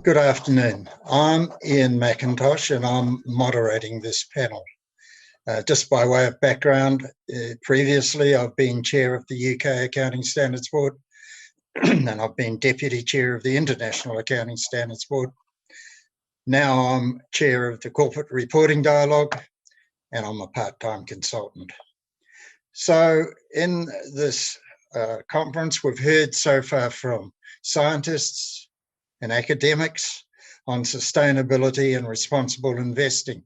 Good afternoon. I'm Ian McIntosh and I'm moderating this panel. Just by way of background, previously I've been chair of the UK Accounting Standards Board and I've been deputy chair of the International Accounting Standards Board. Now I'm chair of the Corporate Reporting Dialogue and I'm a part-time consultant. So in this conference, we've heard so far from scientists and academics on sustainability and responsible investing.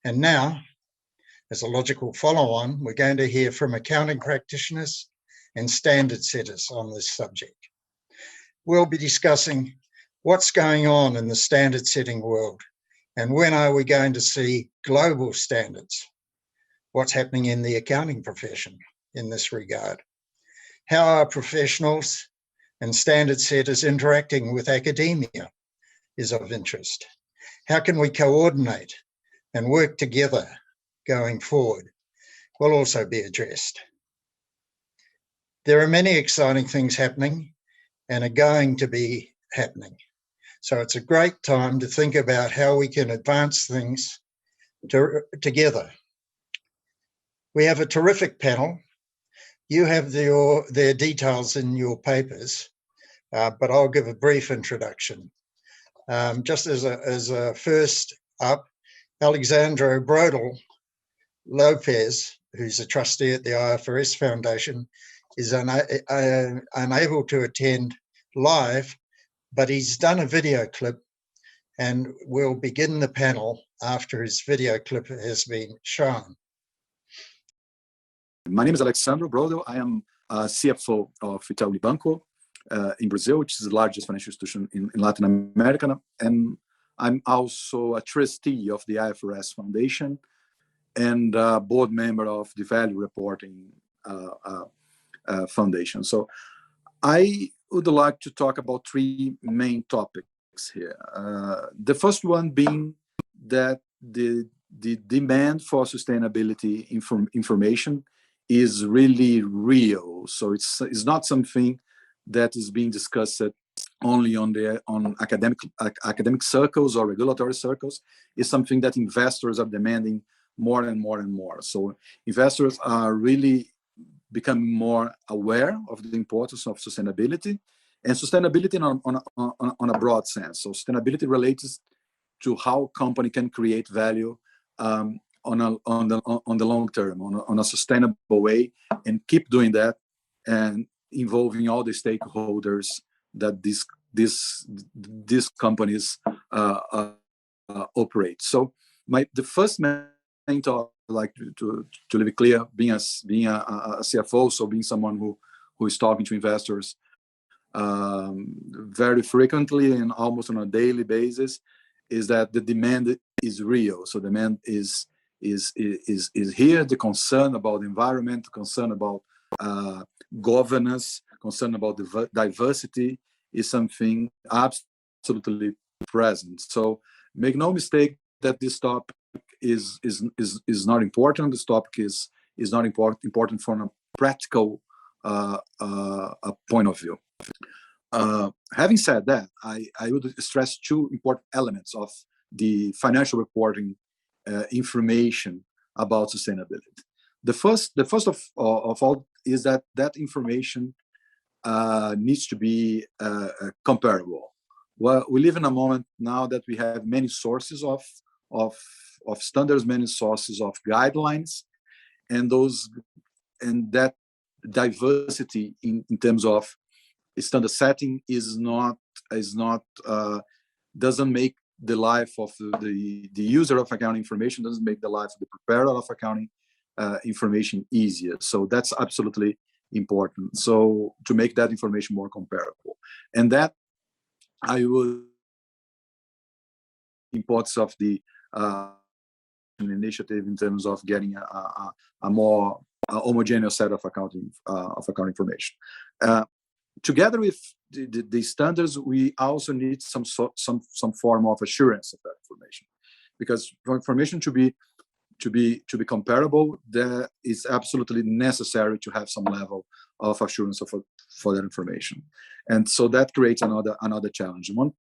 And now, as a logical follow-on, we're going to hear from accounting practitioners and standard setters on this subject. We'll be discussing what's going on in the standard setting world and when are we going to see global standards? What's happening in the accounting profession in this regard? How are professionals and standard setters interacting with academia is of interest. How can we coordinate and work together going forward will also be addressed. There are many exciting things happening and are going to be happening. So it's a great time to think about how we can advance things together. We have a terrific panel. You have their details in your papers, but I'll give a brief introduction. Just as a first up, Alexandro Brodel Lopez, who's a trustee at the IFRS Foundation, is unable to attend live, but he's done a video clip and we'll begin the panel after his video clip has been shown. My name is Alexandro Brodel. I am CFO of Itaú Banco in Brazil, which is the largest financial institution in Latin America. And I'm also a trustee of the IFRS Foundation and a board member of the Value Reporting Foundation. So I would like to talk about three main topics here. The first one being that the demand for sustainability information is really real. So it's not something that is being discussed only on academic circles or regulatory circles. It's something that investors are demanding more and more and more. So investors are really becoming more aware of the importance of sustainability, and sustainability on a broad sense. So sustainability relates to how a company can create value on the long term, on a sustainable way, and keep doing that, and involving all the stakeholders that these companies operate. So the first main talk, I'd like to leave it clear, being a CFO, so being someone who is talking to investors very frequently and almost on a daily basis, is that the demand is real. So demand is here. The concern about the environment, concern about governance, concern about diversity is something absolutely present. So make no mistake that this topic is not important. This topic is not important from a practical point of view. Having said that, I would stress two important elements of the financial reporting information about sustainability. The first of all is that information needs to be comparable. Well, we live in a moment now that we have many sources of standards, many sources of guidelines, and that diversity in terms of standard setting doesn't make the life of the user of accounting information, doesn't make the life of the preparer of accounting information easier. So that's absolutely important. So to make that information more comparable, and that I would importance of the initiative in terms of getting a more homogeneous set of accounting information. Together with the standards, we also need some form of assurance of that information, because for information to be to be comparable, that is absolutely necessary to have some level of assurance for that information. And so that creates another challenge. One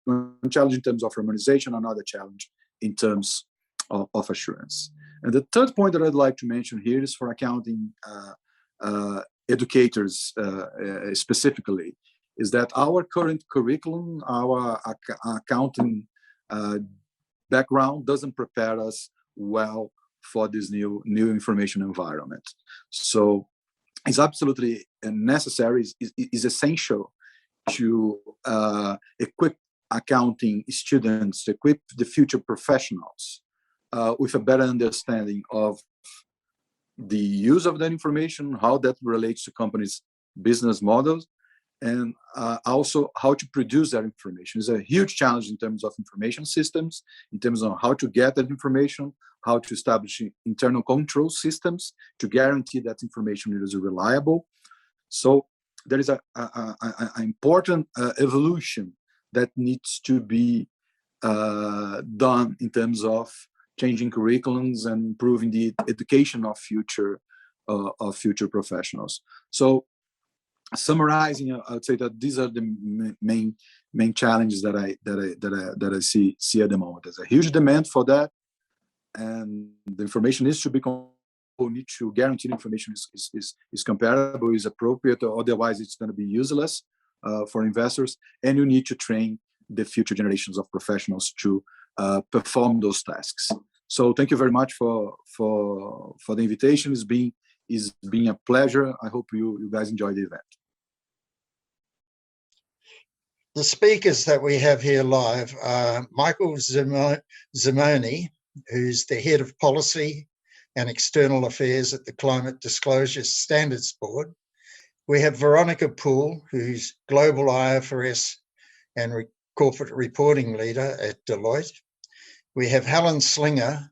challenge in terms of harmonization, another challenge in terms of assurance. And the third point that I'd like to mention here is for accounting educators specifically, is that our current curriculum, our accounting background doesn't prepare us well for this new information environment. So it's absolutely necessary, is essential to equip accounting students, to equip the future professionals with a better understanding of the use of that information, how that relates to companies' business models, and also how to produce that information. It's a huge challenge in terms of information systems, in terms of how to get that information, how to establish internal control systems to guarantee that information is reliable. So there is an important evolution that needs to be done in terms of changing curriculums and improving the education of future professionals. So, summarizing, I would say that these are the main challenges that I see at the moment. There's a huge demand for that, and the information needs to be. We need to guarantee the information is comparable, is appropriate, or otherwise it's going to be useless for investors. And you need to train the future generations of professionals to perform those tasks. So thank you very much for the invitation. It's been a pleasure. I hope you guys enjoy the event. The speakers that we have here live are Michael Zimoni, who's the head of policy and external affairs at the Climate Disclosure Standards Board. We have Veronica Poole, who's global IFRS and corporate reporting leader at Deloitte. We have Helen Slinger,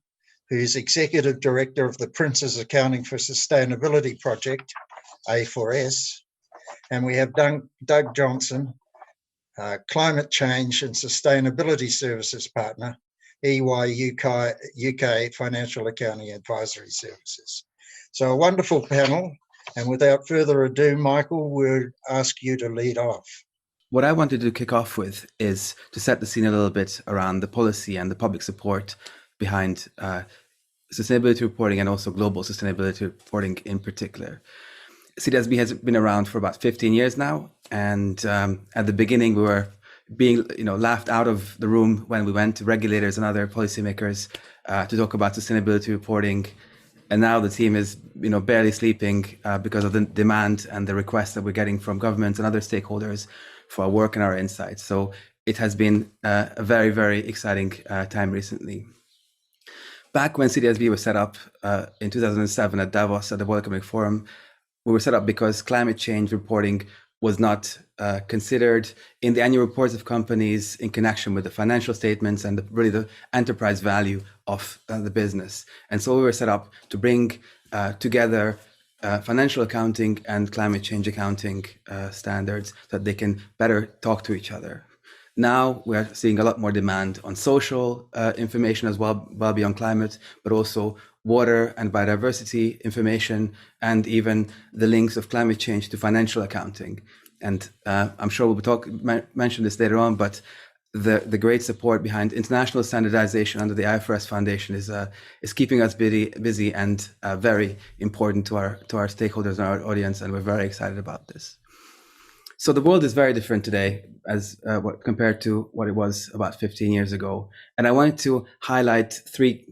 who's executive director of the Prince's Accounting for Sustainability Project, A4S. And we have Doug Johnson, Climate Change and Sustainability Services Partner, EY UK Financial Accounting Advisory Services. So a wonderful panel. And without further ado, Michael, we'll ask you to lead off. What I wanted to kick off with is to set the scene a little bit around the policy and the public support behind sustainability reporting and also global sustainability reporting in particular. CDSB has been around for about 15 years now. And at the beginning, we were being laughed out of the room when we went to regulators and other policymakers to talk about sustainability reporting. And now the team is barely sleeping because of the demand and the requests that we're getting from governments and other stakeholders for our work and our insights. So it has been a very, very exciting time recently. Back when CDSB was set up in 2007 at Davos at the World Economic Forum, we were set up because climate change reporting was not considered in the annual reports of companies in connection with the financial statements and really the enterprise value of the business. And so we were set up to bring together financial accounting and climate change accounting standards so that they can better talk to each other. Now we are seeing a lot more demand on social information as well beyond climate, but also water and biodiversity information, and even the links of climate change to financial accounting. And I'm sure we'll mention this later on, but the great support behind international standardization under the IFRS Foundation is keeping us busy and very important to our stakeholders and our audience, and we're very excited about this. So the world is very different today as compared to what it was about 15 years ago. And I wanted to highlight three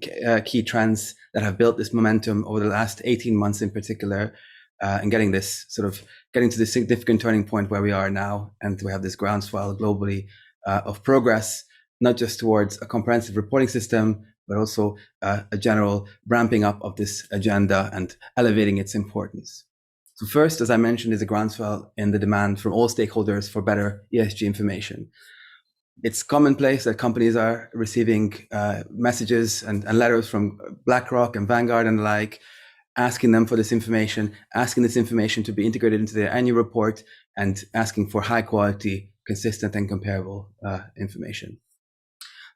key trends that have built this momentum over the last 18 months in particular, and getting to this significant turning point where we are now. And we have this groundswell globally of progress, not just towards a comprehensive reporting system, but also a general ramping up of this agenda and elevating its importance. So first, as I mentioned, is a groundswell in the demand from all stakeholders for better ESG information. It's commonplace that companies are receiving messages and letters from BlackRock and Vanguard and the like, asking them for this information, asking this information to be integrated into their annual report, and asking for high quality, consistent and comparable information.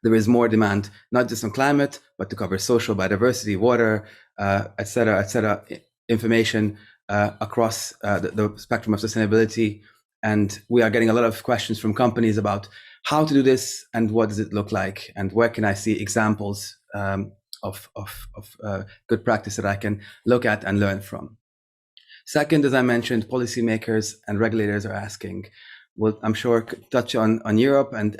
there is more demand, not just on climate, but to cover social, biodiversity, water, et cetera, information across the spectrum of sustainability. And we are getting a lot of questions from companies about how to do this and what does it look like, and where can I see examples of good practice that I can look at and learn from. Second, as I mentioned, policymakers and regulators are asking. Well, I'm sure touch on Europe and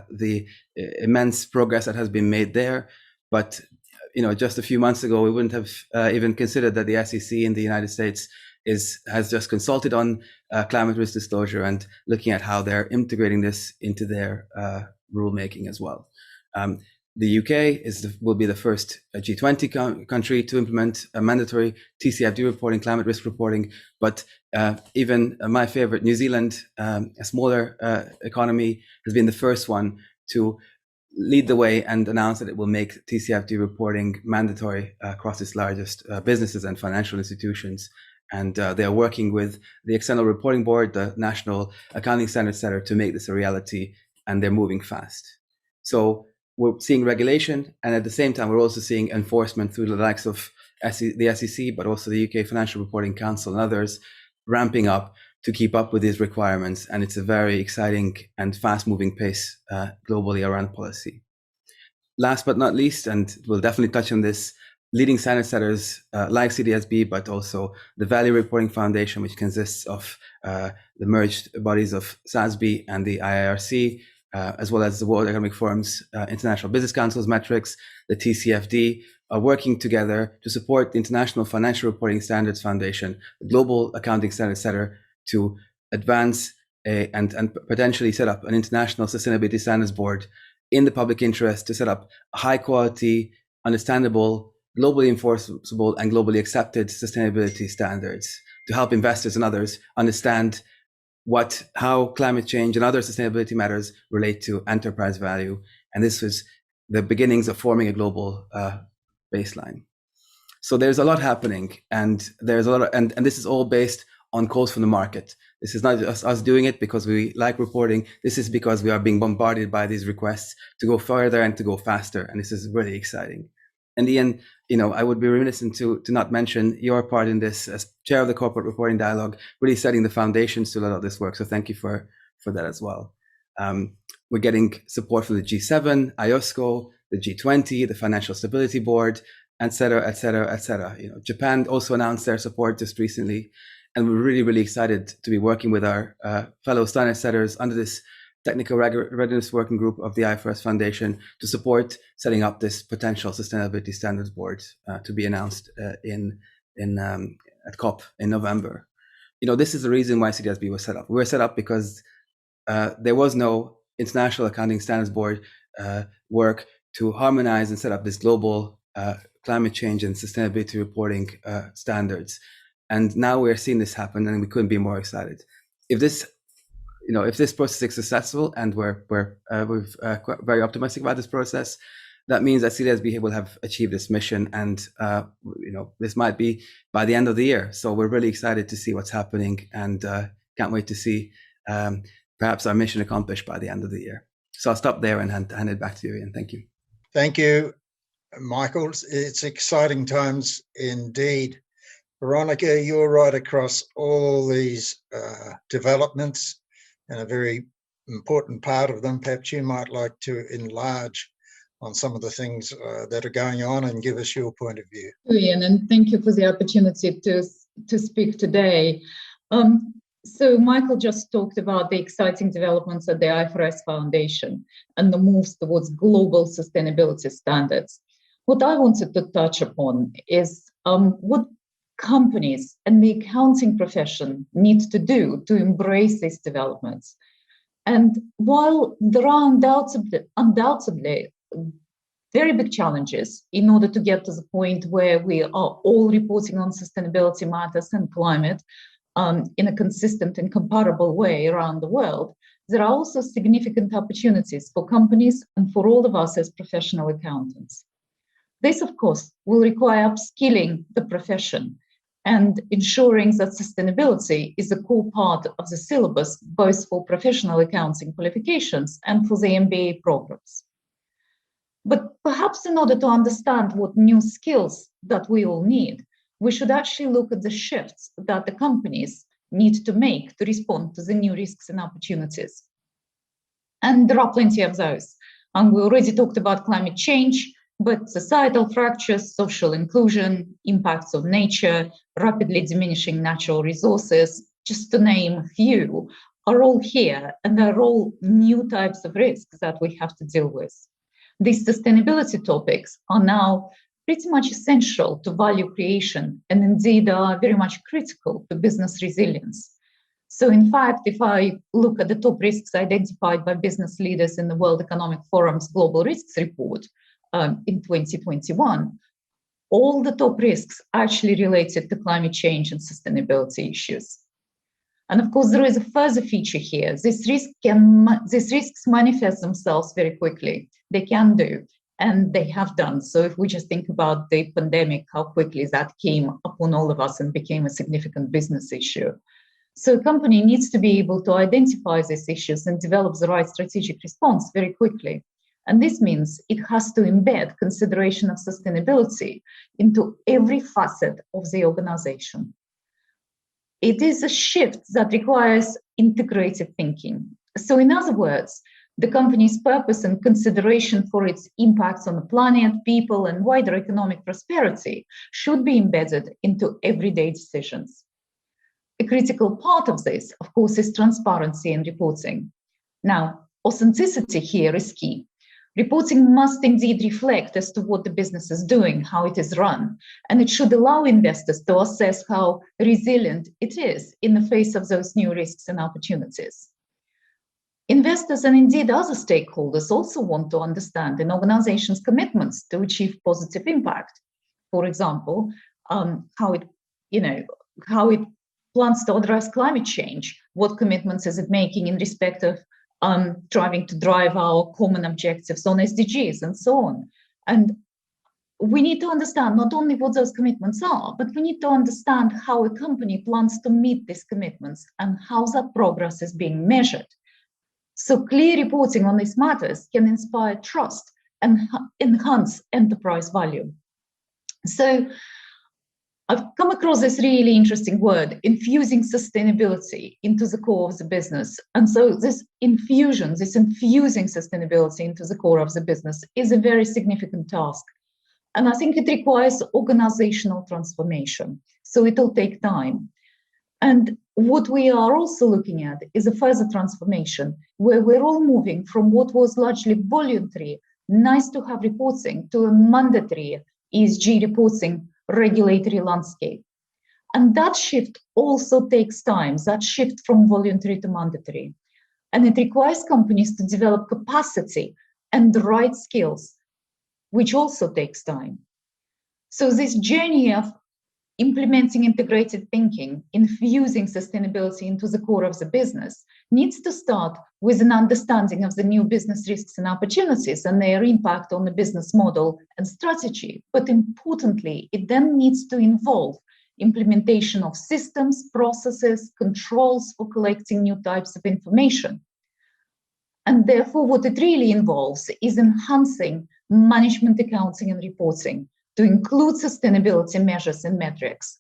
the immense progress that has been made there. But just a few months ago, we wouldn't have even considered that the SEC in the United States has just consulted on climate risk disclosure and looking at how they're integrating this into their rulemaking as well. The UK will be the first G20 country to implement a mandatory TCFD reporting, climate risk reporting. But even my favorite, New Zealand, a smaller economy, has been the first one to lead the way and announce that it will make TCFD reporting mandatory across its largest businesses and financial institutions. And they are working with the External Reporting Board, the National Accounting Standards Setter, to make this a reality, and they're moving fast. So we're seeing regulation, and at the same time, we're also seeing enforcement through the likes of the SEC, but also the UK Financial Reporting Council and others ramping up to keep up with these requirements. And it's a very exciting and fast-moving pace globally around policy. Last but not least, and we'll definitely touch on this, leading standard setters like CDSB, but also the Value Reporting Foundation, which consists of the merged bodies of SASB and the IIRC, as well as the World Economic Forum's International Business Council's metrics, the TCFD, are working together to support the International Financial Reporting Standards Foundation, the global accounting standard setter, to advance and potentially set up an international sustainability standards board in the public interest to set up a high quality, understandable, globally enforceable and globally accepted sustainability standards to help investors and others understand how climate change and other sustainability matters relate to enterprise value. And this was the beginnings of forming a global baseline. So there's a lot happening, and there's a lot and this is all based on calls from the market. This is not just us doing it because we like reporting. This is because we are being bombarded by these requests to go further and to go faster. And this is really exciting. And Ian, I would be remiss to not mention your part in this as chair of the Corporate Reporting Dialogue, really setting the foundations to a lot of this work. So thank you for that as well. We're getting support from the G7, IOSCO, the G20, the Financial Stability Board, et cetera, et cetera, et cetera. Japan also announced their support just recently. And we're really, really excited to be working with our fellow standard setters under this Technical Readiness Working Group of the IFRS Foundation to support setting up this potential Sustainability Standards Board to be announced at COP in November. This is the reason why CDSB was set up. We were set up because there was no International Accounting Standards Board work to harmonize and set up this global climate change and sustainability reporting standards. And now we're seeing this happen, and we couldn't be more excited. If this process is successful, and we're very optimistic about this process, that means that CDSB will have achieved this mission, and this might be by the end of the year. So we're really excited to see what's happening, and can't wait to see perhaps our mission accomplished by the end of the year. So I'll stop there and hand it back to you, Ian. Thank you. Thank you, Michael. It's exciting times indeed. Veronica, you're right across all these developments and a very important part of them. Perhaps you might like to enlarge on some of the things that are going on and give us your point of view. Ian, and thank you for the opportunity to speak today. So Michael just talked about the exciting developments at the IFRS Foundation and the moves towards global sustainability standards. What I wanted to touch upon is what companies and the accounting profession need to do to embrace these developments. And while there are undoubtedly very big challenges in order to get to the point where we are all reporting on sustainability matters and climate in a consistent and comparable way around the world, there are also significant opportunities for companies and for all of us as professional accountants. This, of course, will require upskilling the profession and ensuring that sustainability is a core part of the syllabus, both for professional accounting qualifications and for the MBA programs. But perhaps in order to understand what new skills that we all need, we should actually look at the shifts that the companies need to make to respond to the new risks and opportunities. And there are plenty of those. And we already talked about climate change, but societal fractures, social inclusion, impacts on nature, rapidly diminishing natural resources, just to name a few, are all here, and they're all new types of risks that we have to deal with. These sustainability topics are now pretty much essential to value creation, and indeed are very much critical to business resilience. So in fact, if I look at the top risks identified by business leaders in the World Economic Forum's Global Risks Report in 2021, all the top risks actually related to climate change and sustainability issues. And of course, there is a further feature here. These risks manifest themselves very quickly. They can do, and they have done. So if we just think about the pandemic, how quickly that came upon all of us and became a significant business issue. So a company needs to be able to identify these issues and develop the right strategic response very quickly. And this means it has to embed consideration of sustainability into every facet of the organization. It is a shift that requires integrated thinking. So in other words, the company's purpose and consideration for its impacts on the planet, people, and wider economic prosperity should be embedded into everyday decisions. A critical part of this, of course, is transparency and reporting. Now, authenticity here is key. Reporting must indeed reflect as to what the business is doing, how it is run, and it should allow investors to assess how resilient it is in the face of those new risks and opportunities. Investors and indeed other stakeholders also want to understand an organization's commitments to achieve positive impact. For example, how it plans to address climate change. What commitments is it making in respect of driving to drive our common objectives on SDGs and so on? And we need to understand not only what those commitments are, but we need to understand how a company plans to meet these commitments and how that progress is being measured. So clear reporting on these matters can inspire trust and enhance enterprise value. So I've come across this really interesting word, infusing sustainability into the core of the business. And so this infusing sustainability into the core of the business is a very significant task. And I think it requires organizational transformation. So it'll take time. And what we are also looking at is a further transformation where we're all moving from what was largely voluntary, nice to have reporting, to a mandatory ESG reporting regulatory landscape. And that shift also takes time, that shift from voluntary to mandatory. And it requires companies to develop capacity and the right skills, which also takes time. So this journey of implementing integrated thinking, infusing sustainability into the core of the business, needs to start with an understanding of the new business risks and opportunities and their impact on the business model and strategy. But importantly, it then needs to involve implementation of systems, processes, controls for collecting new types of information. And therefore, what it really involves is enhancing management accounting and reporting to include sustainability measures and metrics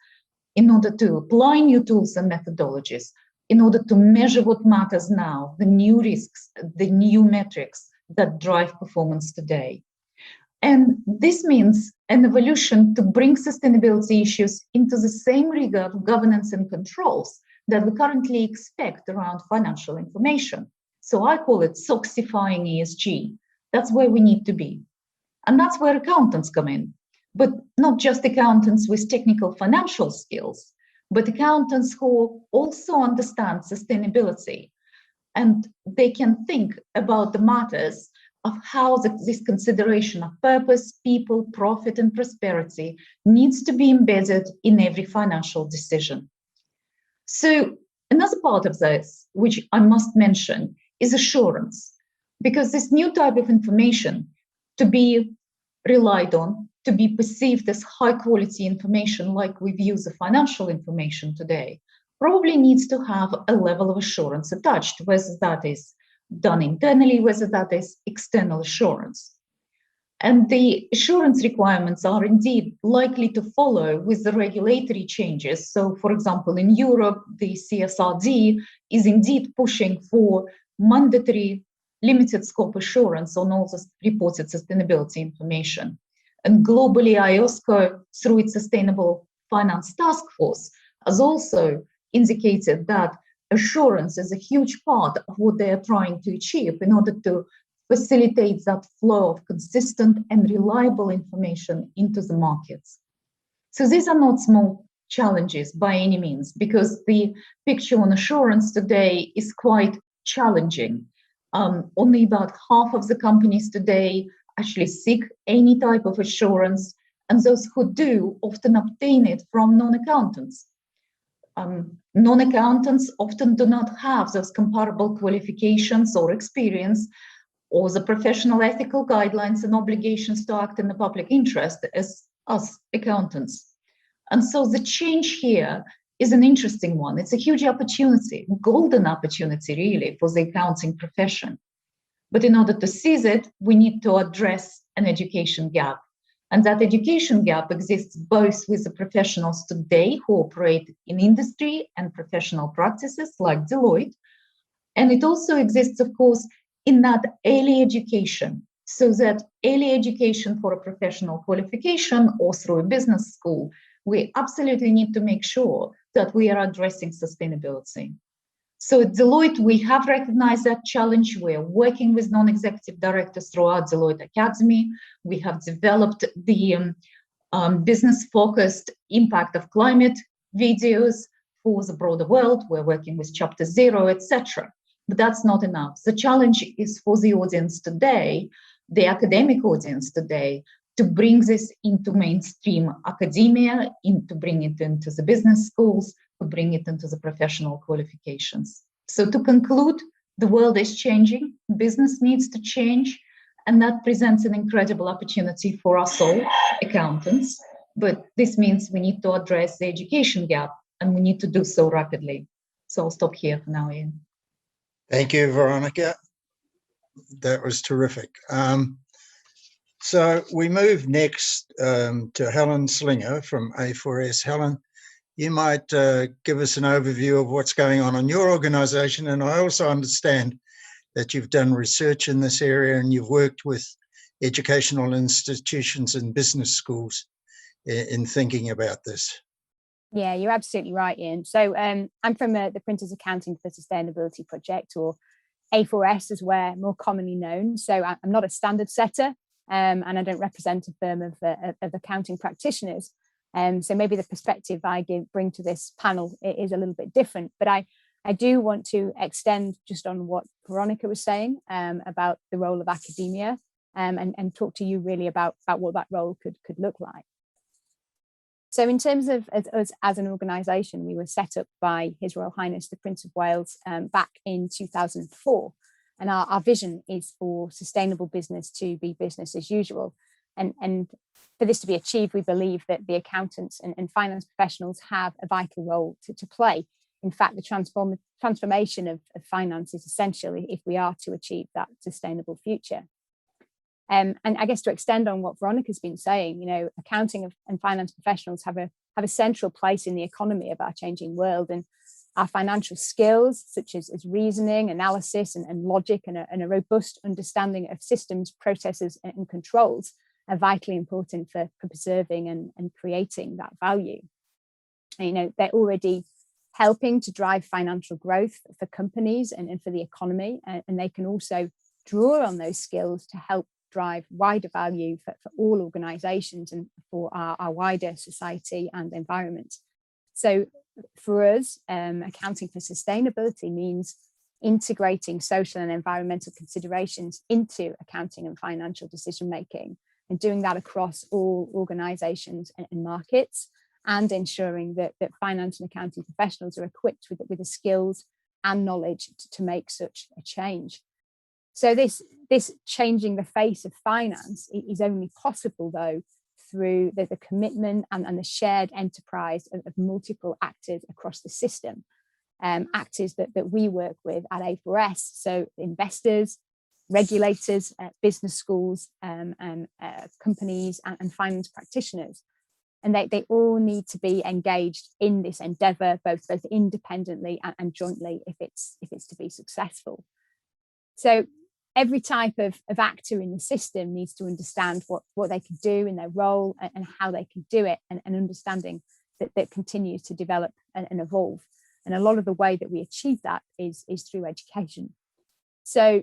in order to apply new tools and methodologies, in order to measure what matters now, the new risks, the new metrics that drive performance today. And this means an evolution to bring sustainability issues into the same rigor of governance and controls that we currently expect around financial information. So I call it SOXifying ESG. That's where we need to be. And that's where accountants come in. But not just accountants with technical financial skills, but accountants who also understand sustainability. And they can think about the matters of how this consideration of purpose, people, profit, and prosperity needs to be embedded in every financial decision. So another part of this, which I must mention, is assurance, because this new type of information to be relied on, to be perceived as high quality information like we view the financial information today, probably needs to have a level of assurance attached, whether that is done internally, whether that is external assurance. And the assurance requirements are indeed likely to follow with the regulatory changes. So, for example, in Europe, the CSRD is indeed pushing for mandatory limited scope assurance on all the reported sustainability information. And globally, IOSCO, through its Sustainable Finance Task Force, has also indicated that assurance is a huge part of what they are trying to achieve in order to facilitate that flow of consistent and reliable information into the markets. So these are not small challenges by any means, because the picture on assurance today is quite challenging. Only about half of the companies today actually seek any type of assurance, and those who do often obtain it from non-accountants. Non-accountants often do not have those comparable qualifications or experience, or the professional ethical guidelines and obligations to act in the public interest as us accountants. And so the change here is an interesting one. It's a huge opportunity, golden opportunity really for the accounting profession. But in order to seize it, we need to address an education gap. And that education gap exists both with the professionals today who operate in industry and professional practices like Deloitte. And it also exists, of course, in that early education, so that early education for a professional qualification or through a business school, we absolutely need to make sure that we are addressing sustainability. So at Deloitte, we have recognized that challenge. We are working with non-executive directors throughout Deloitte Academy. We have developed the business-focused impact of climate videos for the broader world. We're working with Chapter Zero, etc. But that's not enough. The challenge is for the audience today, the academic audience today, to bring this into mainstream academia, to bring it into the business schools, to bring it into the professional qualifications. So to conclude, the world is changing, business needs to change, and that presents an incredible opportunity for us all, accountants. But this means we need to address the education gap, and we need to do so rapidly. So I'll stop here for now, Ian. Thank you, Veronica. That was terrific. So we move next to Helen Slinger from A4S. Helen, you might give us an overview of what's going on in your organisation. And I also understand that you've done research in this area and you've worked with educational institutions and business schools in thinking about this. Yeah, you're absolutely right, Ian. So I'm from the Printers Accounting for Sustainability project, or A4S as we're more commonly known. So I'm not a standard setter, and I don't represent a firm of accounting practitioners. So maybe the perspective I bring to this panel is a little bit different. But I do want to extend just on what Veronica was saying about the role of academia, and talk to you really about what that role could look like. So in terms of us as an organisation, we were set up by His Royal Highness the Prince of Wales back in 2004. And our vision is for sustainable business to be business as usual. And for this to be achieved, we believe that the accountants and finance professionals have a vital role to play. In fact, the transformation of finance is essential if we are to achieve that sustainable future. And I guess to extend on what Veronica's been saying, accounting and finance professionals have a central place in the economy of our changing world, and our financial skills, such as reasoning, analysis, and logic, and a robust understanding of systems, processes, and controls, are vitally important for preserving and creating that value. And, they're already helping to drive financial growth for companies and for the economy, and they can also draw on those skills to help drive wider value for all organisations and for our wider society and environment. So for us, accounting for sustainability means integrating social and environmental considerations into accounting and financial decision making, and doing that across all organisations and markets, and ensuring that finance and accounting professionals are equipped with the skills and knowledge to make such a change. So this changing the face of finance is only possible, though, through the commitment and the shared enterprise of multiple actors across the system, actors that we work with at A4S, so investors, regulators, business schools, companies, and finance practitioners. And they all need to be engaged in this endeavour, both independently and jointly, if it's to be successful. So every type of actor in the system needs to understand what they can do in their role and how they can do it, and understanding that continues to develop and evolve. And a lot of the way that we achieve that is through education. So,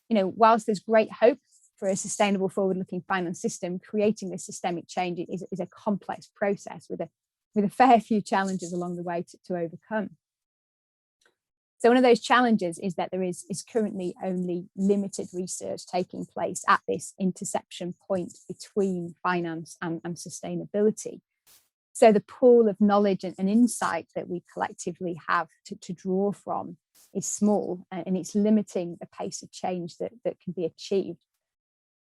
whilst there's great hope for a sustainable, forward-looking finance system, creating this systemic change is a complex process with a fair few challenges along the way to overcome. So one of those challenges is that there is currently only limited research taking place at this intersection point between finance and sustainability. So the pool of knowledge and insight that we collectively have to draw from is small, and it's limiting the pace of change that can be achieved.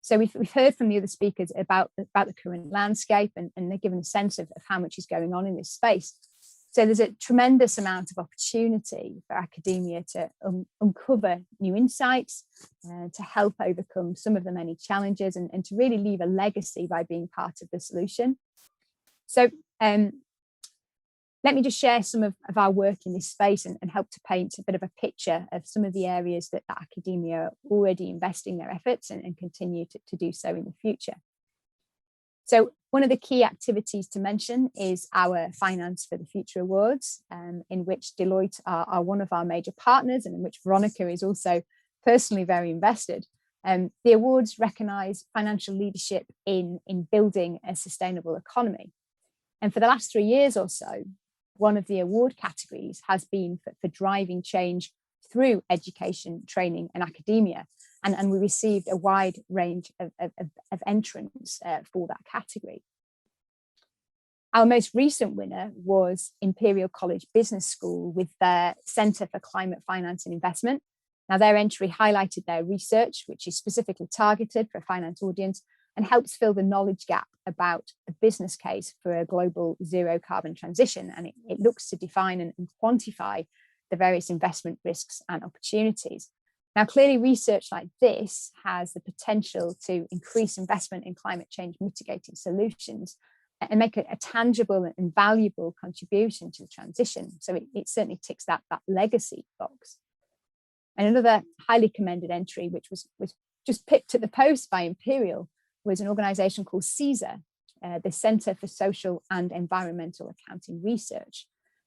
So we've heard from the other speakers about the current landscape, and they're given a sense of how much is going on in this space. So there's a tremendous amount of opportunity for academia to uncover new insights, to help overcome some of the many challenges, and to really leave a legacy by being part of the solution. So let me just share some of our work in this space and help to paint a bit of a picture of some of the areas that academia are already investing their efforts and continue to do so in the future. So one of the key activities to mention is our Finance for the Future Awards, in which Deloitte are one of our major partners, and in which Veronica is also personally very invested. The awards recognise financial leadership in building a sustainable economy. And for the last 3 years or so, one of the award categories has been for driving change through education, training, and academia. And we received a wide range of entrants for that category. Our most recent winner was Imperial College Business School with their Centre for Climate Finance and Investment. Now, their entry highlighted their research, which is specifically targeted for a finance audience, and helps fill the knowledge gap about the business case for a global zero carbon transition. And it looks to define and quantify the various investment risks and opportunities. Now, clearly, research like this has the potential to increase investment in climate change mitigating solutions and make a tangible and valuable contribution to the transition. So it certainly ticks that legacy box. And another highly commended entry, which was just pipped at the post by Imperial, was an organisation called CSER, the Centre for Social and Environmental Accounting Research.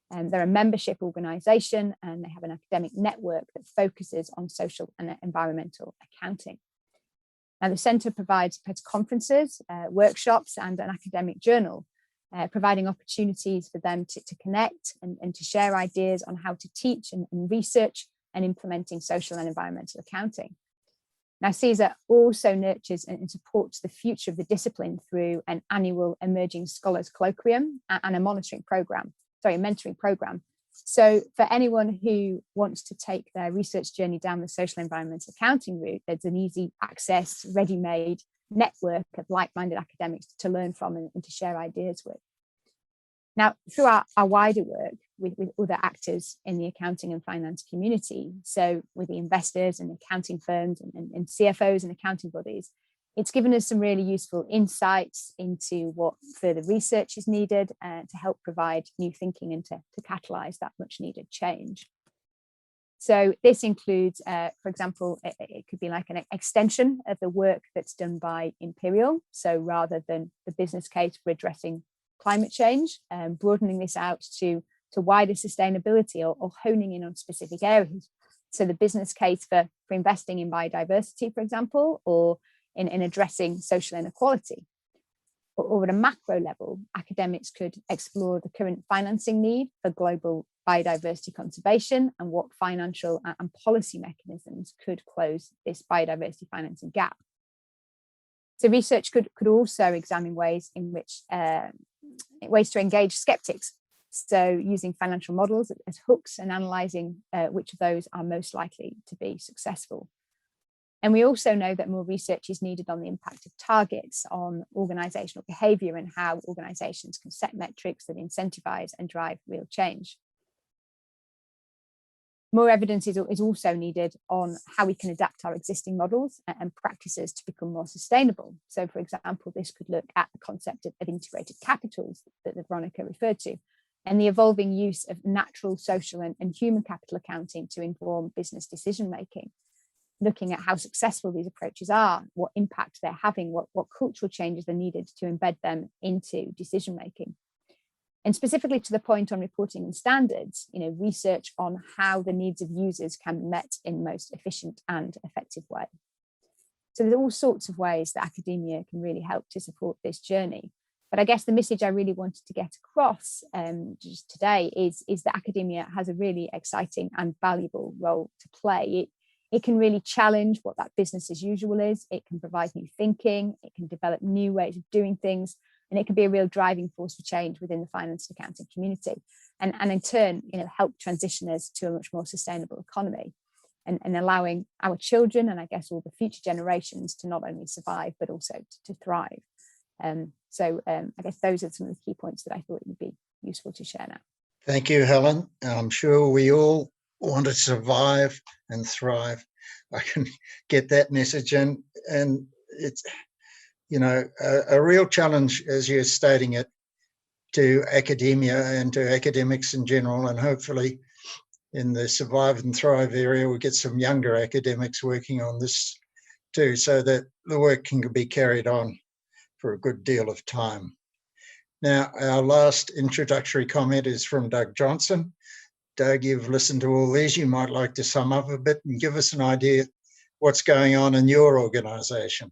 They're a membership organisation, and they have an academic network that focuses on social and environmental accounting. Now, the centre provides conferences, workshops, and an academic journal, providing opportunities for them to connect and to share ideas on how to teach and research and implementing social and environmental accounting. Now, CSER also nurtures and supports the future of the discipline through an annual Emerging Scholars Colloquium and a mentoring program. So for anyone who wants to take their research journey down the social environmental accounting route, there's an easy access, ready-made network of like-minded academics to learn from and to share ideas with. Now, through our wider work with other actors in the accounting and finance community, so with the investors and accounting firms and CFOs and accounting bodies, it's given us some really useful insights into what further research is needed to help provide new thinking and to catalyse that much needed change. So this includes, for example, it could be like an extension of the work that's done by Imperial. So rather than the business case for addressing climate change, broadening this out to wider sustainability or honing in on specific areas. So the business case for investing in biodiversity, for example, or in addressing social inequality. Or at a macro level, academics could explore the current financing need for global biodiversity conservation and what financial and policy mechanisms could close this biodiversity financing gap. So research could also examine ways in which ways to engage skeptics. So using financial models as hooks and analysing which of those are most likely to be successful. And we also know that more research is needed on the impact of targets on organisational behaviour and how organisations can set metrics that incentivise and drive real change. more evidence is also needed on how we can adapt our existing models and practices to become more sustainable. So, for example, this could look at the concept of integrated capitals that Veronica referred to, and the evolving use of natural, social, and human capital accounting to inform business decision-making, looking at how successful these approaches are, what impact they're having, what cultural changes are needed to embed them into decision-making. And specifically to the point on reporting and standards, research on how the needs of users can be met in most efficient and effective way. So there's all sorts of ways that academia can really help to support this journey. But I guess the message I really wanted to get across just today is that academia has a really exciting and valuable role to play. It can really challenge what that business as usual is. It can provide new thinking. It can develop new ways of doing things. And it can be a real driving force for change within the finance and accounting community. And in turn, help transition us to a much more sustainable economy and allowing our children and I guess all the future generations to not only survive, but also to thrive. So I guess those are some of the key points that I thought would be useful to share now. Thank you, Helen. I'm sure we all want to survive and thrive. I can get that message in, and it's a real challenge, as you're stating it, to academia and to academics in general, and hopefully in the survive and thrive area we get some younger academics working on this too, so that the work can be carried on for a good deal of time. Now, our last introductory comment is from Doug Johnson. Doug, you've listened to all these. You might like to sum up a bit and give us an idea what's going on in your organisation.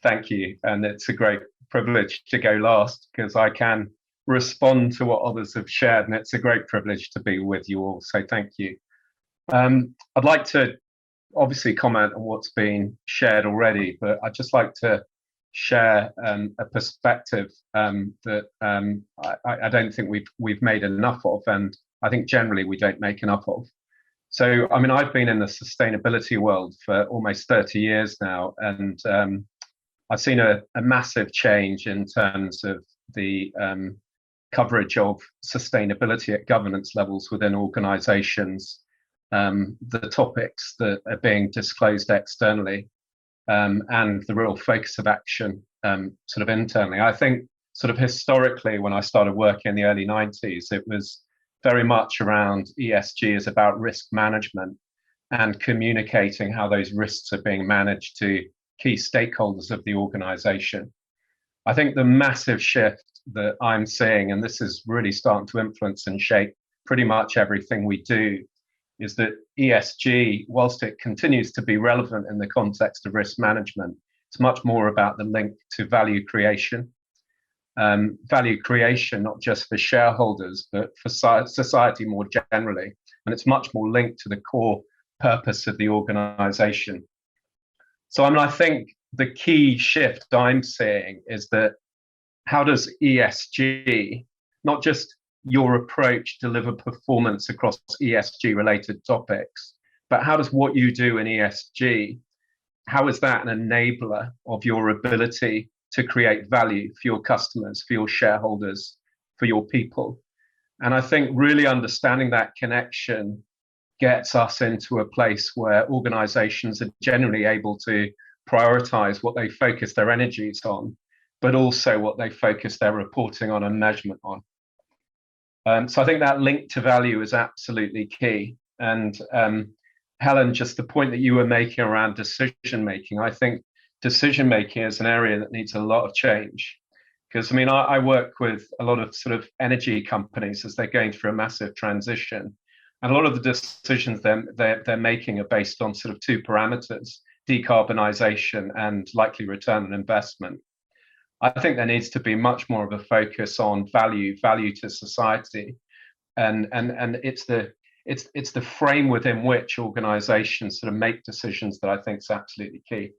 Thank you. And it's a great privilege to go last because I can respond to what others have shared. And it's a great privilege to be with you all. So thank you. I'd like to obviously comment on what's been shared already, but I'd just like to share a perspective that I don't think we've made enough of, and I think generally we don't make enough of. So, I mean, I've been in the sustainability world for almost 30 years now, and I've seen a massive change in terms of the coverage of sustainability at governance levels within organizations, the topics that are being disclosed externally, and the real focus of action sort of internally. I think sort of historically, when I started working in the early 90s, it was very much around ESG is about risk management and communicating how those risks are being managed to key stakeholders of the organization. I think the massive shift that I'm seeing, and this is really starting to influence and shape pretty much everything we do, is that ESG, whilst it continues to be relevant in the context of risk management, it's much more about the link to value creation. Value creation, not just for shareholders, but for society more generally. And it's much more linked to the core purpose of the organization. So I think the key shift I'm seeing is that how does ESG, not just your approach, deliver performance across ESG related topics, but how does what you do in ESG, how is that an enabler of your ability to create value for your customers, for your shareholders, for your people? And I think really understanding that connection gets us into a place where organizations are generally able to prioritize what they focus their energies on, but also what they focus their reporting on and measurement on. So I think that link to value is absolutely key. And Helen, just the point that you were making around decision making, I think decision making is an area that needs a lot of change. Because I mean, I work with a lot of sort of energy companies as they're going through a massive transition. And a lot of the decisions they're making are based on sort of two parameters, decarbonisation and likely return on investment. I think there needs to be much more of a focus on value to society, and it's the frame within which organisations sort of make decisions that I think is absolutely key.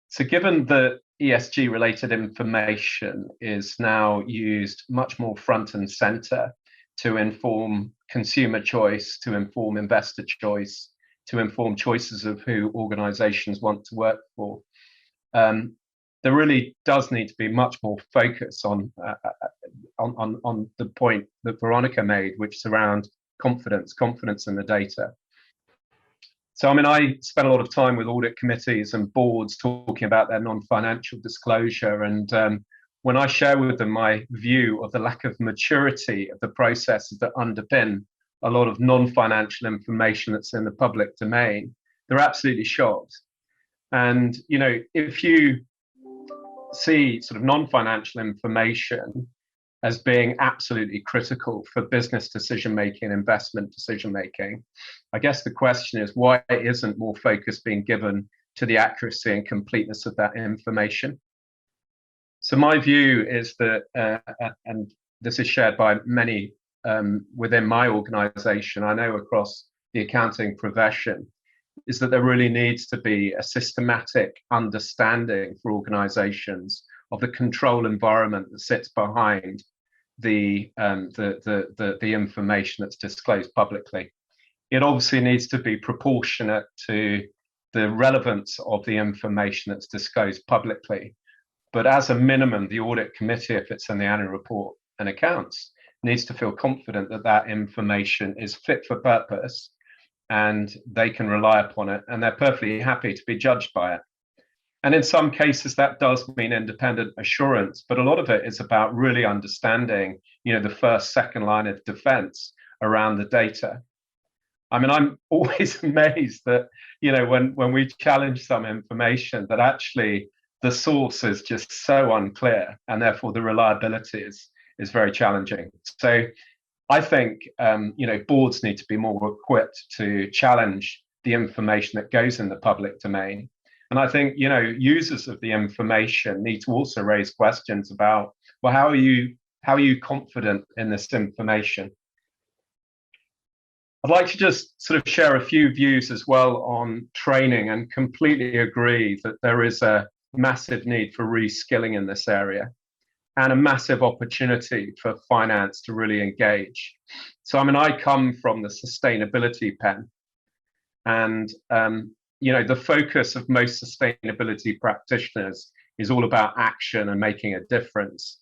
So given that ESG related information is now used much more front and centre to inform consumer choice, to inform investor choice, to inform choices of who organisations want to work for, there really does need to be much more focus on the point that Veronica made, which is around confidence in the data. So, I mean, I spent a lot of time with audit committees and boards talking about their non-financial disclosure. And when I share with them my view of the lack of maturity of the processes that underpin a lot of non-financial information that's in the public domain, they're absolutely shocked. And, you know, if you see sort of non-financial information as being absolutely critical for business decision-making, investment decision-making, I guess the question is, why isn't more focus being given to the accuracy and completeness of that information? So my view is that, and this is shared by many within my organization, I know across the accounting profession, is that there really needs to be a systematic understanding for organizations of the control environment that sits behind the information that's disclosed publicly. It obviously needs to be proportionate to the relevance of the information that's disclosed publicly. But as a minimum, the audit committee, if it's in the annual report and accounts, needs to feel confident that that information is fit for purpose and they can rely upon it, and they're perfectly happy to be judged by it. And in some cases, that does mean independent assurance, but a lot of it is about really understanding, you know, the first, second line of defense around the data. I mean, I'm always amazed that, you know, when we challenge some information, that actually the source is just so unclear, and therefore the reliability is very challenging. So I think, you know, boards need to be more equipped to challenge the information that goes in the public domain. And I think, you know, users of the information need to also raise questions about, well, how are you confident in this information? I'd like to just sort of share a few views as well on training, and completely agree that there is a massive need for reskilling in this area, and a massive opportunity for finance to really engage. So, I mean, I come from the sustainability pen, and you know, the focus of most sustainability practitioners is all about action and making a difference.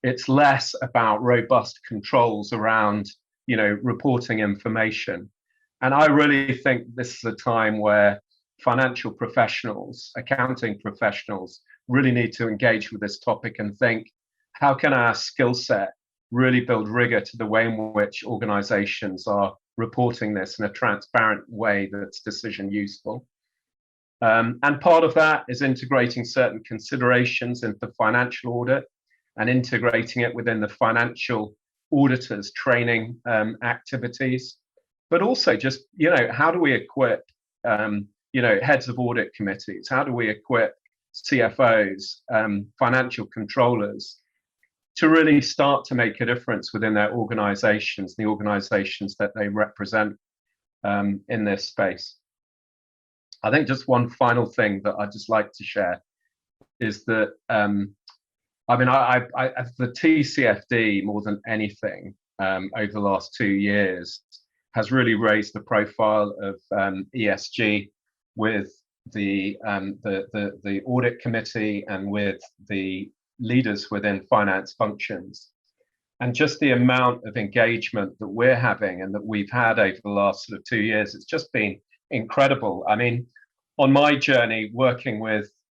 It's less about robust controls around, you know, reporting information. And I really think this is a time where financial professionals, accounting professionals, really need to engage with this topic and think, how can our skill set really build rigor to the way in which organizations are reporting this in a transparent way that's decision useful? And part of that is integrating certain considerations into financial audit and integrating it within the financial auditors training activities, but also just, you know, how do we equip, you know, heads of audit committees? How do we equip CFOs, financial controllers, to really start to make a difference within their organizations, the organizations that they represent in this space? I think just one final thing that I'd just like to share is that, I mean, the TCFD, more than anything, over the last 2 years, has really raised the profile of ESG with the audit committee and with the leaders within finance functions. And just the amount of engagement that we're having and that we've had over the last sort of 2 years, it's just been incredible. I mean, on my journey working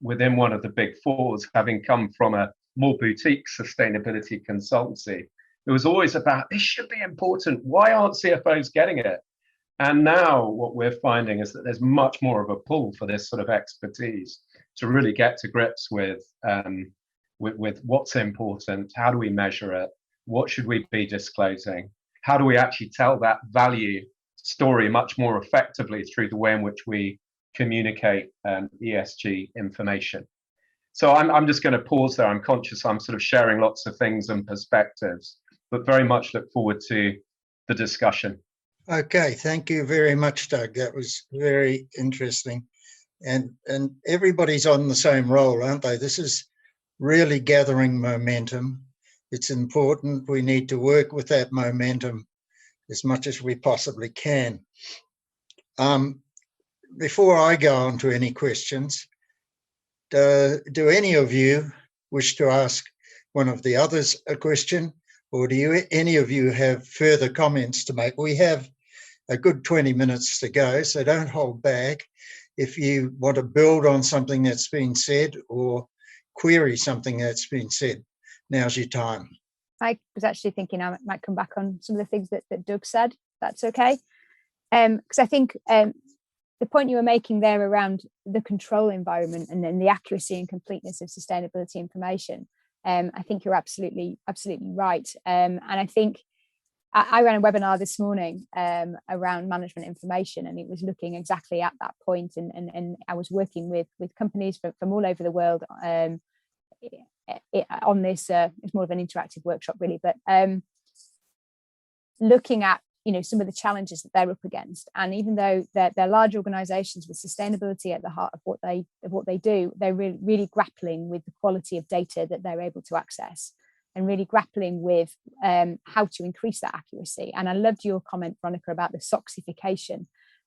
within one of the big fours, having come from a more boutique sustainability consultancy, it was always about, this should be important. Why aren't CFOs getting it? And now what we're finding is that there's much more of a pull for this sort of expertise to really get to grips with what's important, how do we measure it, what should we be disclosing, how do we actually tell that value story much more effectively through the way in which we communicate ESG information. So I'm just going to pause there. I'm conscious I'm sort of sharing lots of things and perspectives, but very much look forward to the discussion. Okay, thank you very much, Doug. That was very interesting. And everybody's on the same roll, aren't they? This is really gathering momentum. It's important. We need to work with that momentum as much as we possibly can. Before I go on to any questions, do any of you wish to ask one of the others a question, or do any of you have further comments to make? We have a good 20 minutes to go, so don't hold back. If you want to build on something that's been said or query something that's been said, now's your time. I was actually thinking I might come back on some of the things that Doug said. That's okay. Because I think the point you were making there around the control environment and then the accuracy and completeness of sustainability information, I think you're absolutely right. And I think I ran a webinar this morning around management information, and it was looking exactly at that point. And I was working with companies from all over the world on this. It's more of an interactive workshop, really, but looking at some of the challenges that they're up against. And even though they're large organizations with sustainability at the heart of what they do, they're really grappling with the quality of data that they're able to access, and really grappling with how to increase that accuracy. And I loved your comment, Veronica, about the SOXification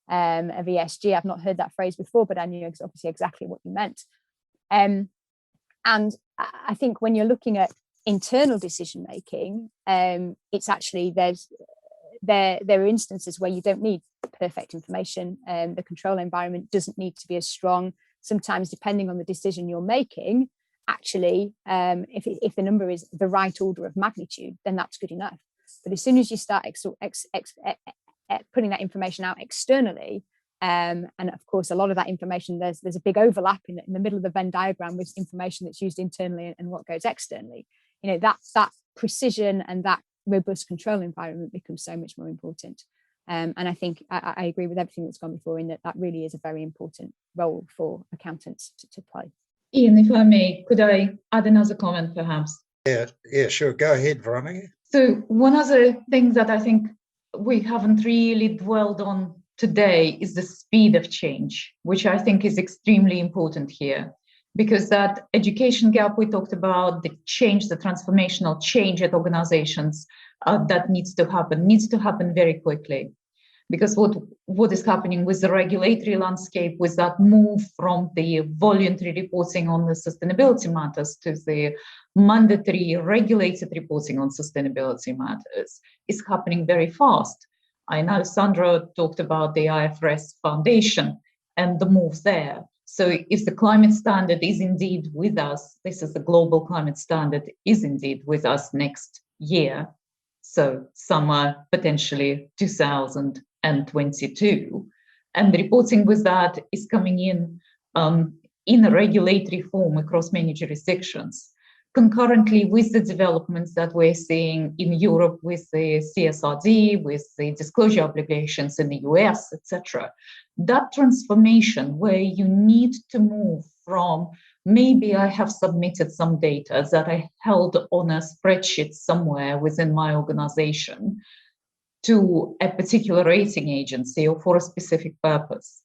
of ESG. I've not heard that phrase before, but I knew obviously exactly what you meant. And I think when you're looking at internal decision making, it's actually there are instances where you don't need perfect information. The control environment doesn't need to be as strong. Sometimes, depending on the decision you're making, actually, if the number is the right order of magnitude, then that's good enough. But as soon as you start putting that information out externally, and of course, a lot of that information, there's a big overlap in the middle of the Venn diagram with information that's used internally and what goes externally. That precision and that robust control environment becomes so much more important. And I think I agree with everything that's gone before in that really is a very important role for accountants to play. Ian, if I may, could I add another comment perhaps? Yeah, sure. Go ahead, Veronica. So one other thing that I think we haven't really dwelled on today is the speed of change, which I think is extremely important here. Because that education gap we talked about, the transformational change at organizations that needs to happen very quickly. Because what is happening with the regulatory landscape, with that move from the voluntary reporting on the sustainability matters to the mandatory regulated reporting on sustainability matters, is happening very fast. I know Sandra talked about the IFRS foundation and the moves there. So if the climate standard is indeed with us, this is the global climate standard, is indeed with us next year, so summer potentially 2022, and the reporting with that is coming in a regulatory form across many jurisdictions, concurrently with the developments that we're seeing in Europe with the CSRD, with the disclosure obligations in the US, etc. That transformation where you need to move from maybe I have submitted some data that I held on a spreadsheet somewhere within my organization to a particular rating agency or for a specific purpose,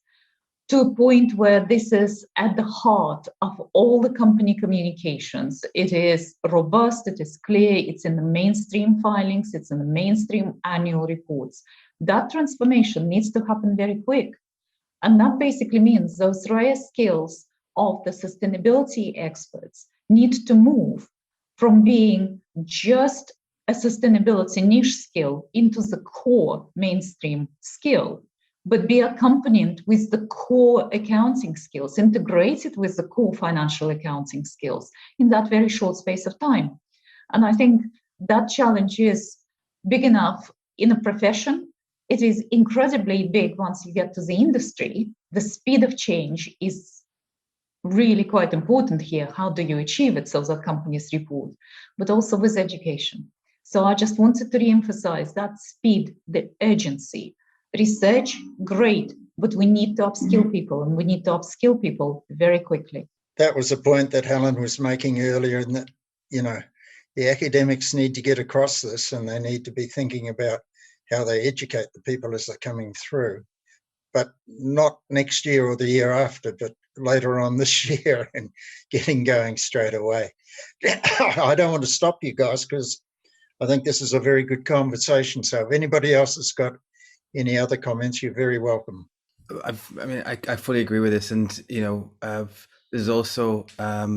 to a point where this is at the heart of all the company communications. It is robust, it is clear, it's in the mainstream filings, it's in the mainstream annual reports. That transformation needs to happen very quick. And that basically means those rare skills of the sustainability experts need to move from being just a sustainability niche skill into the core mainstream skill, but be accompanied with the core accounting skills, integrated with the core financial accounting skills in that very short space of time. And I think that challenge is big enough in a profession. It is incredibly big once you get to the industry. The speed of change is really quite important here. How do you achieve it so that companies report, but also with education. So I just wanted to reemphasize that speed, the urgency. Research, great, but we need to upskill people, and we need to upskill people very quickly. That was a point that Helen was making earlier, in that, the academics need to get across this, and they need to be thinking about how they educate the people as they're coming through, but not next year or the year after, but later on this year and getting going straight away. I don't want to stop you guys because I think this is a very good conversation. So if anybody else has got any other comments, you're very welcome. I fully agree with this, and there's also a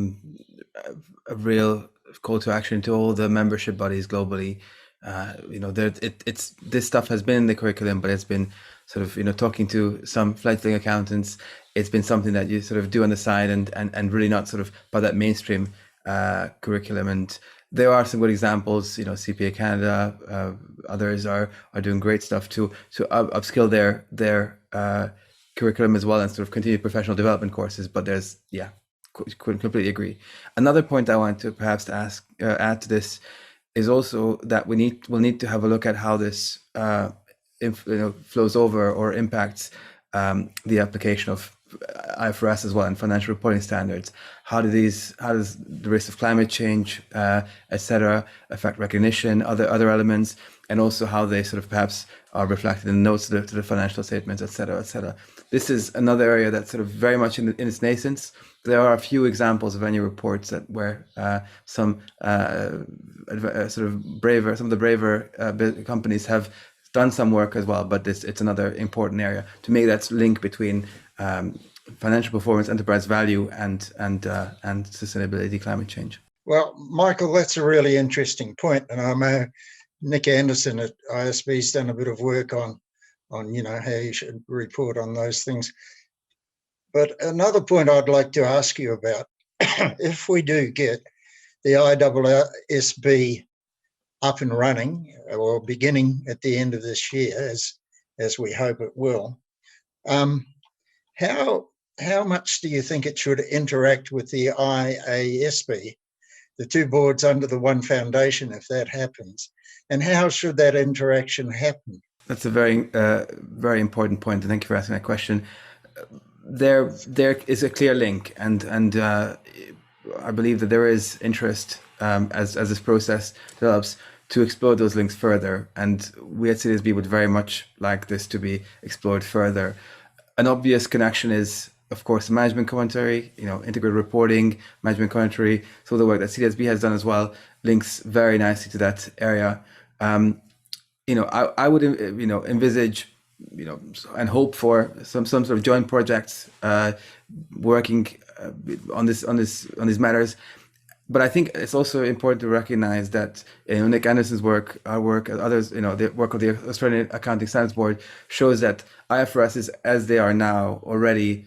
real call to action to all the membership bodies globally This stuff has been in the curriculum, but it's been sort of, talking to some fledgling accountants, it's been something that you sort of do on the side and really not sort of part of that mainstream curriculum. And there are some good examples, CPA Canada, others are doing great stuff to upskill their curriculum as well, and sort of continued professional development courses. But there's, completely agree. Another point I want to perhaps add to this is also that we'll need to have a look at how this flows over or impacts the application of IFRS as well and financial reporting standards. How does the risk of climate change, etc., affect recognition, other elements, and also how they sort of perhaps are reflected in the notes to the financial statements, etc., etc. This is another area that's sort of very much in its nascence. There are a few examples of annual reports where some of the braver companies have done some work as well, but it's another important area to make that link between financial performance, enterprise value, and sustainability, climate change. Well, Michael, that's a really interesting point, and I know Nick Anderson at ISB's done a bit of work on how you should report on those things. But another point I'd like to ask you about, if we do get the IFRS up and running, or beginning at the end of this year, as we hope it will, how much do you think it should interact with the IASB, the two boards under the one foundation, if that happens? And how should that interaction happen? That's a very, very important point, and thank you for asking that question. There is a clear link, and I believe that there is interest as this process develops to explore those links further, and we at CDSB would very much like this to be explored further. An obvious connection is, of course, management commentary, integrated reporting, management commentary. So the work that CDSB has done as well links very nicely to that area. I would, envisage, and hope for some sort of joint projects working on these matters. But I think it's also important to recognize that Nick Anderson's work, our work, others, the work of the Australian Accounting Standards Board shows that IFRSs, as they are now, already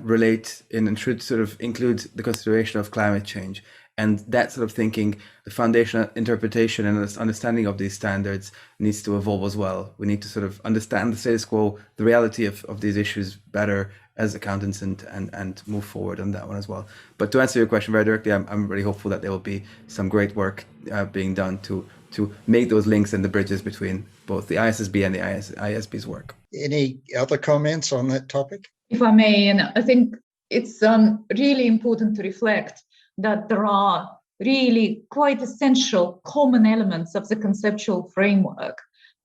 relate in and should sort of include the consideration of climate change. And that sort of thinking, the foundational interpretation and understanding of these standards needs to evolve as well. We need to sort of understand the status quo, the reality of these issues better as accountants, and move forward on that one as well. But to answer your question very directly, I'm really hopeful that there will be some great work being done to make those links and the bridges between both the ISSB and the ISB's work. Any other comments on that topic? If I may, and I think it's really important to reflect that there are really quite essential common elements of the conceptual framework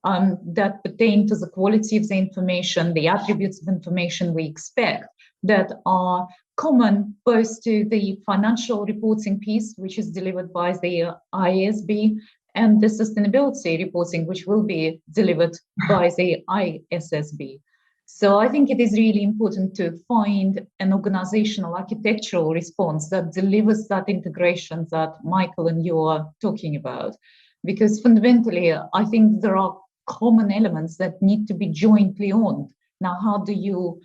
that pertain to the quality of the information, the attributes of information we expect, that are common both to the financial reporting piece, which is delivered by the IASB, and the sustainability reporting, which will be delivered by the ISSB. So I think it is really important to find an organizational architectural response that delivers that integration that Michael and you are talking about. Because fundamentally, I think there are common elements that need to be jointly owned. Now, how do you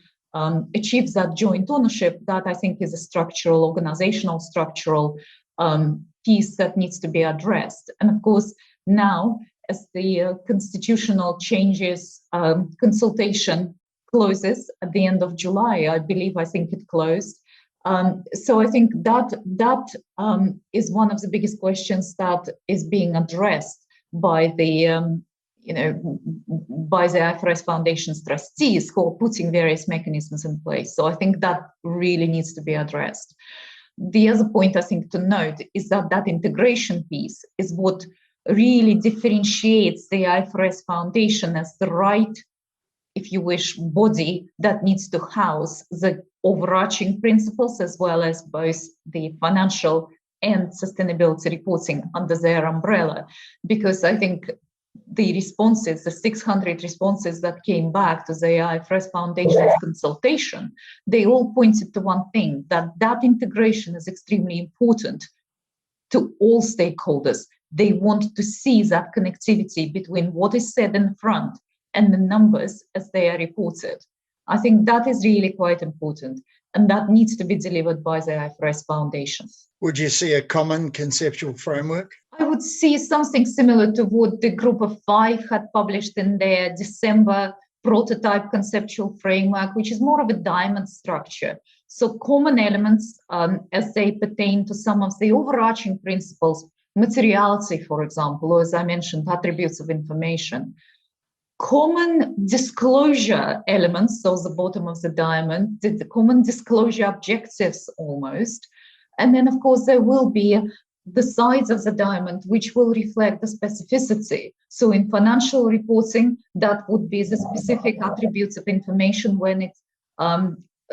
achieve that joint ownership? That I think is a structural, organizational structural piece that needs to be addressed. And of course, now, as the constitutional changes consultation closes at the end of July, I think it closed. So I think that is one of the biggest questions that is being addressed by the by the IFRS Foundation's trustees, who are putting various mechanisms in place. So I think that really needs to be addressed. The other point I think to note is that integration piece is what really differentiates the IFRS Foundation as the right, if you wish, body that needs to house the overarching principles as well as both the financial and sustainability reporting under their umbrella. Because I think the responses, the 600 responses that came back to the IFRS Foundation's consultation, they all pointed to one thing, that integration is extremely important to all stakeholders, they want to see that connectivity between what is said in front and the numbers as they are reported. I think that is really quite important, and that needs to be delivered by the IFRS Foundation. Would you see a common conceptual framework? I would see something similar to what the Group of Five had published in their December prototype conceptual framework, which is more of a diamond structure. So common elements as they pertain to some of the overarching principles, materiality, for example, or as I mentioned, attributes of information. Common disclosure elements, so the bottom of the diamond, the common disclosure objectives almost. And then, of course, there will be the sides of the diamond, which will reflect the specificity. So in financial reporting, that would be the specific attributes of information when it,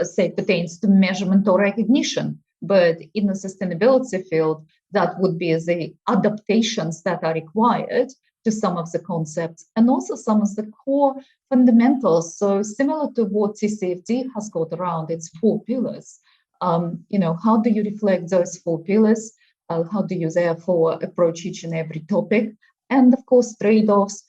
say, pertains to measurement or recognition. But in the sustainability field, that would be the adaptations that are required to some of the concepts and also some of the core fundamentals. So similar to what TCFD has got around its 4 pillars, how do you reflect those 4 pillars? How do you therefore approach each and every topic? And of course, trade-offs,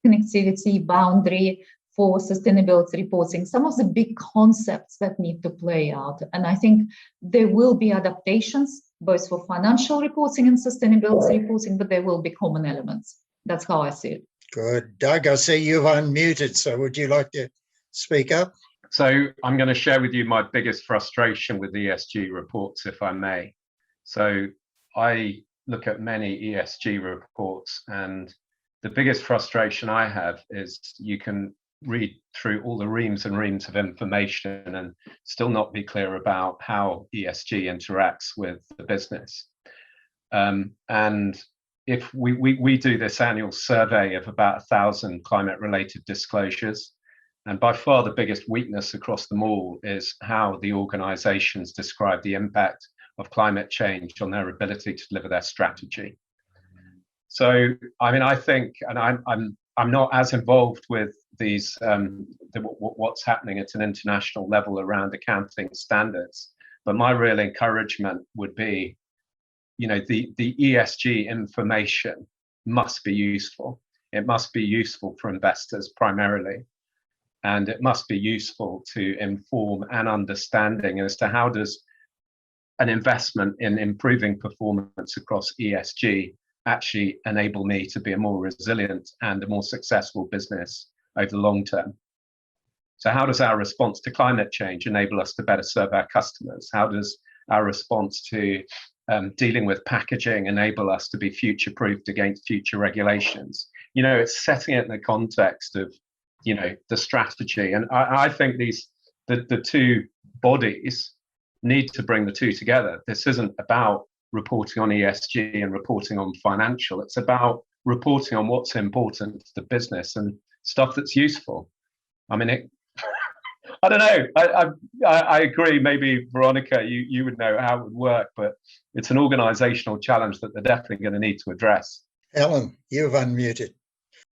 connectivity, boundary for sustainability reporting, some of the big concepts that need to play out. And I think there will be adaptations, both for financial reporting and sustainability reporting, but there will be common elements. That's how I see it. Good. Doug, I see you've unmuted, so would you like to speak up? So I'm going to share with you my biggest frustration with ESG reports, if I may. So I look at many ESG reports, and the biggest frustration I have is you can read through all the reams and reams of information and still not be clear about how ESG interacts with the business. And if we do this annual survey of about 1,000 climate-related disclosures, and by far the biggest weakness across them all is how the organizations describe the impact of climate change on their ability to deliver their strategy. So, I mean, I think, and I'm not as involved with these, what's happening at an international level around accounting standards, but my real encouragement would be, the ESG information must be useful. It must be useful for investors primarily. And it must be useful to inform an understanding as to how does an investment in improving performance across ESG actually enable me to be a more resilient and a more successful business over the long term. So how does our response to climate change enable us to better serve our customers? How does our response to dealing with packaging enable us to be future-proofed against future regulations? It's setting it in the context of the strategy. And I think the two bodies need to bring the two together. This isn't about reporting on ESG and reporting on financial. It's about reporting on what's important to the business and stuff that's useful. I mean, I don't know. I agree. Maybe Veronica, you would know how it would work, but it's an organizational challenge that they're definitely going to need to address. Ellen, you've unmuted.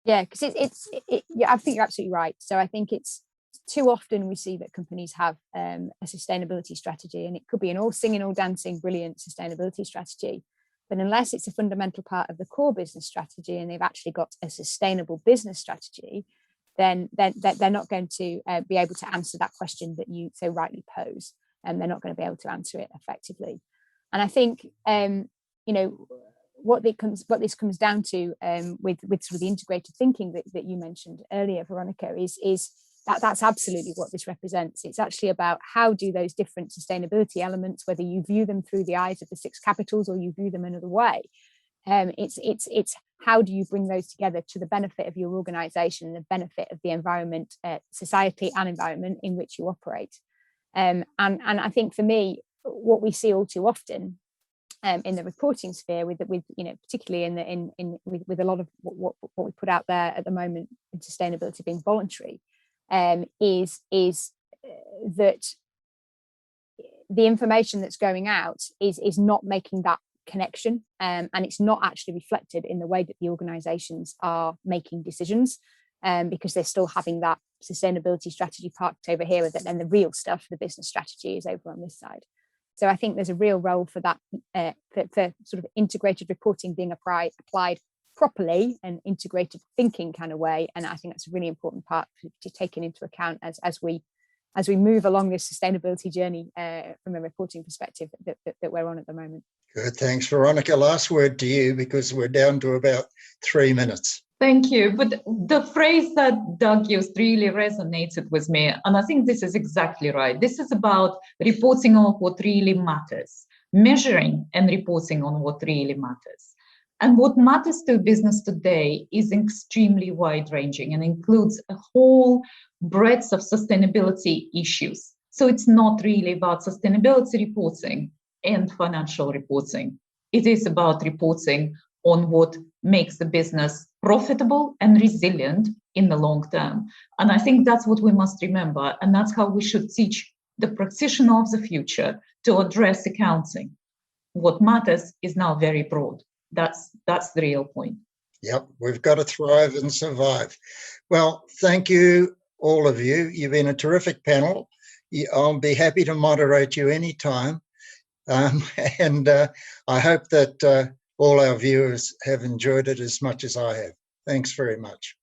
Yeah, because I think you're absolutely right. So I think it's too often we see that companies have a sustainability strategy, and it could be an all singing, all dancing, brilliant sustainability strategy. But unless it's a fundamental part of the core business strategy and they've actually got a sustainable business strategy, then they're not going to be able to answer that question that you so rightly pose, and they're not going to be able to answer it effectively. And I think what this comes down to with sort of the integrated thinking that you mentioned earlier, Veronica, is that's absolutely what this represents. It's actually about how do those different sustainability elements, whether you view them through the eyes of the 6 capitals or you view them another way, it's how do you bring those together to the benefit of your organization and the benefit of the environment, society and environment in which you operate. And I think for me, what we see all too often in the reporting sphere, with particularly with a lot of what we put out there at the moment in sustainability being voluntary, is that the information that's going out is not making that connection, and it's not actually reflected in the way that the organizations are making decisions, because they're still having that sustainability strategy parked over here, and then the real stuff, the business strategy, is over on this side. So I think there's a real role for that, for sort of integrated reporting being applied properly and integrated thinking kind of way. And I think that's a really important part to taken into account as we move along this sustainability journey from a reporting perspective that we're on at the moment. Good, thanks, Veronica. Last word to you, because we're down to about 3 minutes. Thank you. But the phrase that Doug used really resonated with me. And I think this is exactly right. This is about reporting on what really matters, measuring and reporting on what really matters. And what matters to business today is extremely wide-ranging and includes a whole breadth of sustainability issues. So it's not really about sustainability reporting and financial reporting. It is about reporting on what makes the business profitable and resilient in the long term. And I think that's what we must remember. And that's how we should teach the practitioner of the future to address accounting. What matters is now very broad. That's the real point. Yep, we've got to thrive and survive. Well, thank you, all of you. You've been a terrific panel. I'll be happy to moderate you anytime. And I hope that all our viewers have enjoyed it as much as I have. Thanks very much.